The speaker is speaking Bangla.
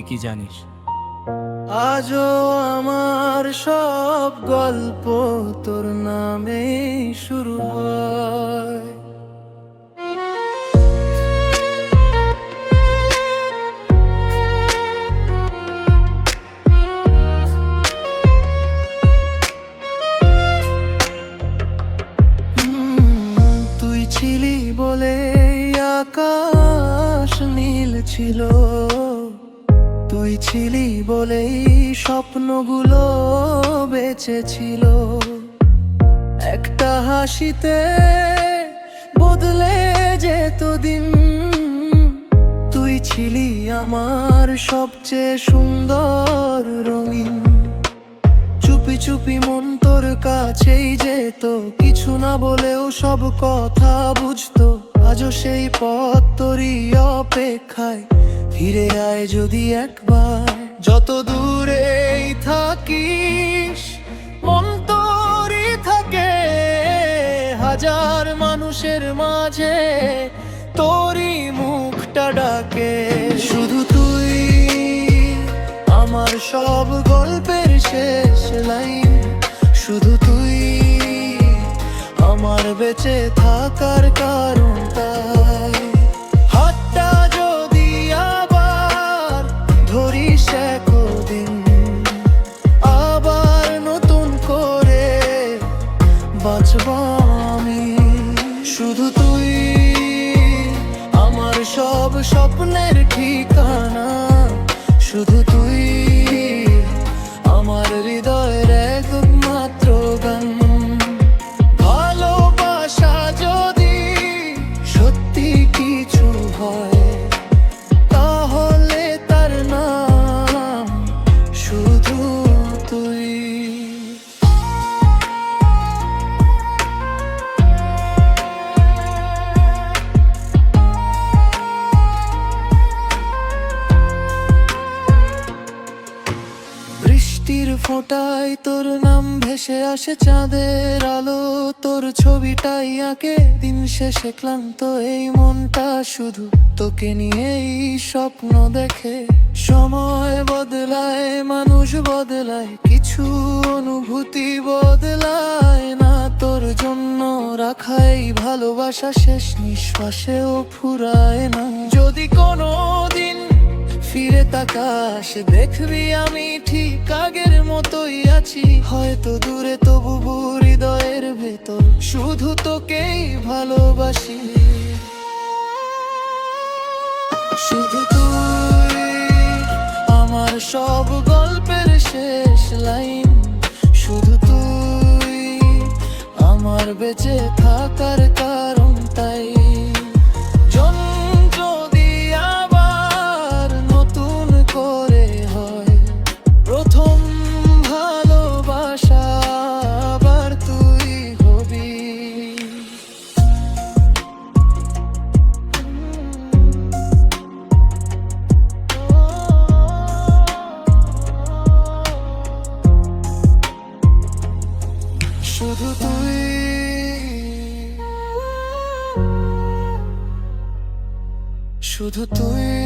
কি জানিস? আজও আমার সব গল্প তোর নামে শুরু হয়। তুই ছিলি বলে আকাশ নীল ছিল, তুই ছিলি বলেই স্বপ্নগুলো বেঁচে ছিল। একটা হাসিতে বদলে যেত দিন, তুই ছিলি আমার সবচেয়ে সুন্দর রঙিন। চুপি চুপি মন তোর কাছেই যেত, কিছু না বলেও সব কথা বুঝতো। আজও সেই পথ তোরই অপেক্ষায়, ফিরে আয় যদি একবার। যত দূরেই থাকিস মন তোরই থাকে, হাজার মানুষের মাঝে তোরই মুখটা ডাকে। শুধু তুই আমার সব গল্পের শেষ লাইন, শুধু তুই আমার বেঁচে থাকার কারণ। তাই হাতটা যদি আবার ধরিস একদিন, আবার নতুন করে বাঁচব আমি। শুধু তুই আমার সব স্বপ্নের ঠিকানা, শুধু তুই আমার হৃদয়ের একমাত্র গান। ভালোবাসা যদি সত্যি কিছু হয়, তাহলে তার নাম শুধু তুই। বৃষ্টির ফোঁটায় তোর নাম ভেসে আসে চাঁদের আলো, তোর ছবিটাই আঁকে দিন শেষে ক্লান্ত এই মনটা শুধু তোকে নিয়েই স্বপ্ন দেখে। সময় বদলায়, মানুষ বদলায়, কিছু অনুভূতি বদলায় না। তোর জন্য রাখাই ভালোবাসা শেষ নিঃশ্বাসেও ফুরায় না। যদি কোনো দিন ফিরে তাকাস, দেখবি আমি ঠিক আগের মতোই আছি। হয়তো দূরে তবু হৃদয়ের ভেতর শুধু তোকেই ভালোবাসি। শুধু তুই আমার সব গল্পের শেষ লাইন, শুধু তুই আমার বেঁচে থাকার কারণ। তাই যদি আবার নতুন করে হয় প্রথম ভালোবাসা, আবার তুই হবি। শুধু তুই, শুধু তুই।